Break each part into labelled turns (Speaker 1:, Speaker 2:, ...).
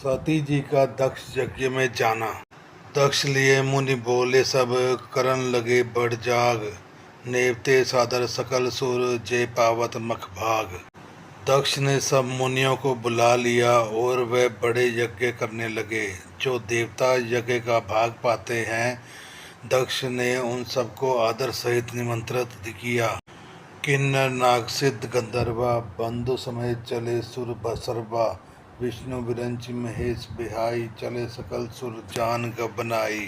Speaker 1: सती जी का दक्ष यज्ञ में जाना। दक्ष लिए मुनि बोले सब करन लगे बढ़ जाग। नेवते सादर सकल सुर जय पावत मख भाग। दक्ष ने सब मुनियों को बुला लिया और वे बड़े यज्ञ करने लगे। जो देवता यज्ञ का भाग पाते हैं, दक्ष ने उन सबको आदर सहित निमंत्रित किया। किन्नर नाग सिद्ध गंधर्वा बंधु समेत चले सुर सर्वा। विष्णु विरंच महेश बिहाई चले सकल सुर जान गबनाई।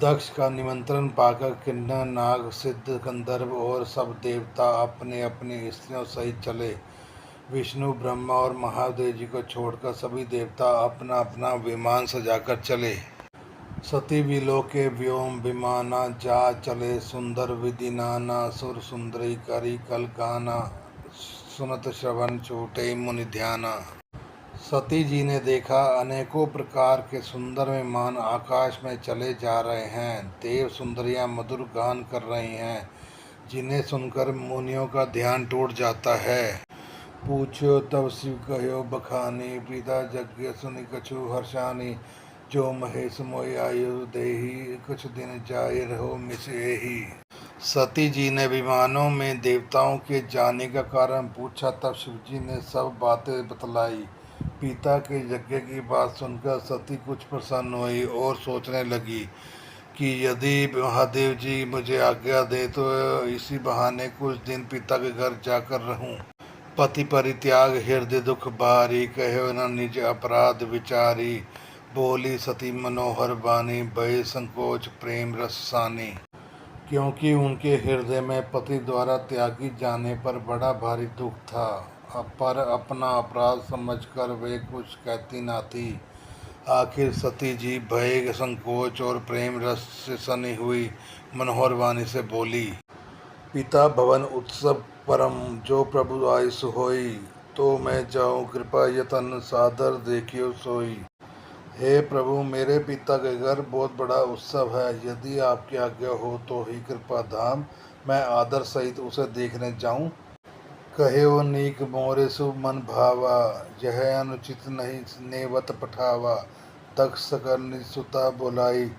Speaker 1: दक्ष का निमंत्रण पाकर किन्नर नाग सिद्ध गंधर्व और सब देवता अपने अपनी स्त्रियों सहित चले। विष्णु ब्रह्मा और महादेव जी को छोड़कर सभी देवता अपना अपना विमान सजाकर चले। सती विलोके व्योम विमाना जा चले सुंदर विधि नाना। सुर सुंदरी करी कल गाना सुनत श्रवण छूटे मुनि ध्याना। सती जी ने देखा अनेकों प्रकार के सुंदर विमान आकाश में चले जा रहे हैं। देव सुंदरियां मधुर गान कर रही हैं, जिन्हें सुनकर मुनियों का ध्यान टूट जाता है। पूछो तब शिव कहो बखानी पिता यज्ञ सुनि कछु हर्षानी। जो महेश मोय आयु देही कुछ दिन जाए रहो मिसेही। सती जी ने विमानों में देवताओं के जाने का कारण पूछा, तब शिव जी ने सब बातें बतलाई। पिता के यज्ञ की बात सुनकर सती कुछ प्रसन्न हुई और सोचने लगी कि यदि महादेव जी मुझे आज्ञा दे तो इसी बहाने कुछ दिन पिता के घर जाकर रहूं। पति परित्याग हृदय दुख भारी कहो न निज अपराध विचारी। बोली सती मनोहर बानी भय संकोच प्रेम रसानी। क्योंकि उनके हृदय में पति द्वारा त्यागी जाने पर बड़ा भारी दुख था, पर अपना अपराध समझकर वे कुछ कहती न थी। आखिर सती जी भय संकोच और प्रेम रस से सनी हुई मनोहर वाणी से बोली, पिता भवन उत्सव परम जो प्रभु आयुष होई। तो मैं जाऊं कृपा यतन सादर देखियो सोई। हे प्रभु, मेरे पिता के घर बहुत बड़ा उत्सव है। यदि आपकी आज्ञा हो तो ही कृपा धाम मैं आदर सहित उसे देखने जाऊं। कहो नीक मोरे शुभ मन भावा यह अनुचित नहीं नेवत पठावा। दक्ष करनी सुता बुलाई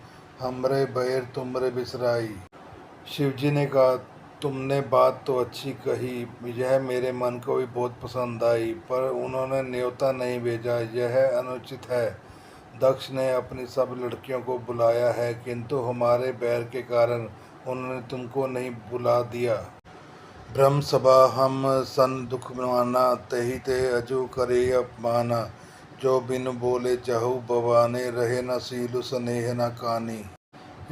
Speaker 1: हमरे बैर तुमरे बिसराई। शिवजी ने कहा, तुमने बात तो अच्छी कही, यह मेरे मन को भी बहुत पसंद आई, पर उन्होंने न्योता नहीं भेजा, यह अनुचित है। दक्ष ने अपनी सब लड़कियों को बुलाया है, किंतु हमारे बैर के कारण उन्होंने तुमको नहीं बुला दिया। ब्रह्म सभा हम सन दुख माना तही ते अजू करे अपमाना। जो बिन बोले जाहु बवाने रहे न सीलु स्नेह न कानी।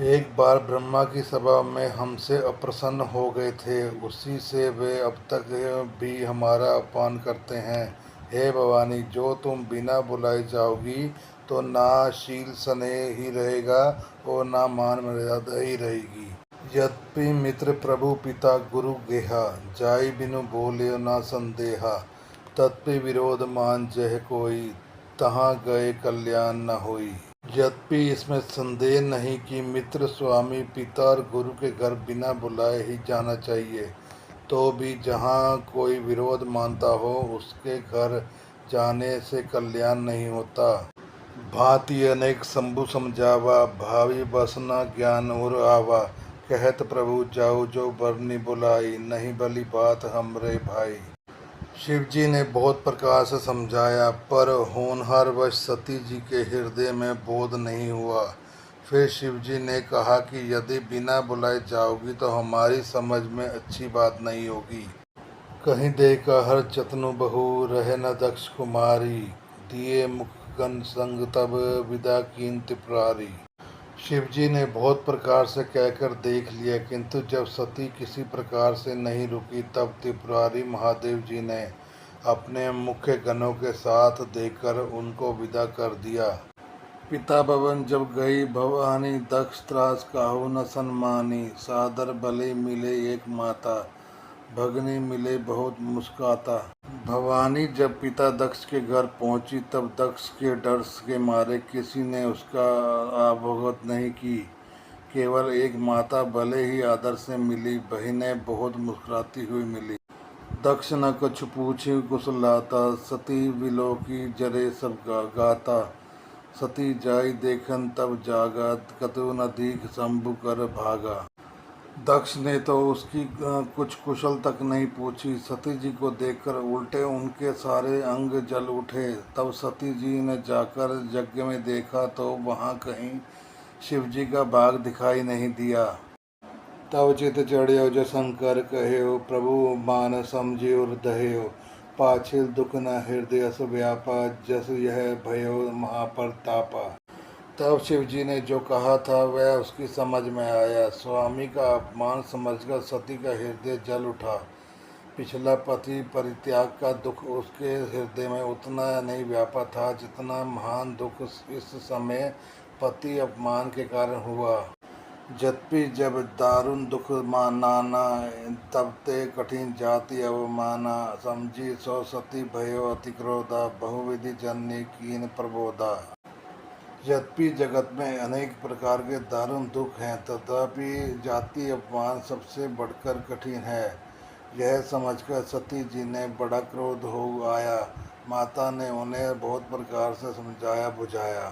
Speaker 1: एक बार ब्रह्मा की सभा में हमसे अप्रसन्न हो गए थे, उसी से वे अब तक भी हमारा अपमान करते हैं। हे भवानी, जो तुम बिना बुलाए जाओगी तो ना शील स्नेह ही रहेगा और ना मान मर्यादा ही रहेगी। यद्यपि मित्र प्रभु पिता गुरु गेहा जाई बिनु बोले ना संदेहा। तत्पि विरोध मान जह कोई तहाँ गए कल्याण न होई। यद्यपि इसमें संदेह नहीं कि मित्र स्वामी पिता और गुरु के घर बिना बुलाए ही जाना चाहिए, तो भी जहाँ कोई विरोध मानता हो उसके घर जाने से कल्याण नहीं होता। भांति अनेक शंभु समझावा भावी बसना ज्ञान और आवा। कहत प्रभु जाऊ जो बरनी बुलाई नहीं भली बात हमरे भाई। शिवजी ने बहुत प्रकार से समझाया, पर होनहार वश सती जी के हृदय में बोध नहीं हुआ। फिर शिवजी ने कहा कि यदि बिना बुलाए जाओगी तो हमारी समझ में अच्छी बात नहीं होगी। कहीं देखा हर जतनु बहु रहे न दक्ष कुमारी। दिए मुखगन संग तब विदा कीन त्रिपुरारी। शिवजी ने बहुत प्रकार से कहकर देख लिया, किंतु जब सती किसी प्रकार से नहीं रुकी तब त्रिपुरारी महादेव जी ने अपने मुख्य गणों के साथ देखकर उनको विदा कर दिया। पिता भवन जब गई भवानी दक्ष त्रास काहू न सन्मानी। सादर भले मिले एक माता भगनी मिले बहुत मुस्काता। भवानी जब पिता दक्ष के घर पहुंची तब दक्ष के डर के मारे किसी ने उसका अवगत नहीं की। केवल एक माता भले ही आदर से मिली, बहनें बहुत मुस्कुराती हुई मिली। दक्ष न कुछ पूछे कुशलाता सती विलोकी जरे सब गाता। सती जाई देखन तब जागा, कतु न दीख शंभु कर भागा। दक्ष ने तो उसकी कुछ कुशल तक नहीं पूछी। सती जी को देखकर उल्टे उनके सारे अंग जल उठे। तब सती जी ने जाकर यज्ञ में देखा तो वहाँ कहीं शिव जी का भाग दिखाई नहीं दिया। तब चित चढ़ियो जो शंकर कह्यो, प्रभु मान समझियो दह्यो। पाछिल दुख न हृदय व्यापा, जस यह भयो महाप्रतापा। तब शिव जी ने जो कहा था वह उसकी समझ में आया। स्वामी का अपमान समझकर सती का हृदय जल उठा। पिछला पति परित्याग का दुख उसके हृदय में उतना नहीं व्यापा था जितना महान दुख इस समय पति अपमान के कारण हुआ। यद्यपि जब दारुण दुख नाना, तब ते कठिन जाति अवमाना। समझी सो सती भयो अति क्रोधा, बहुविधि जननी कीन प्रबोधा। यद्यपि जगत में अनेक प्रकार के दारुण दुख हैं, तथापि जाति अपमान सबसे बढ़कर कठिन है। यह समझकर सती जी ने बड़ा क्रोध हो आया। माता ने उन्हें बहुत प्रकार से समझाया बुझाया।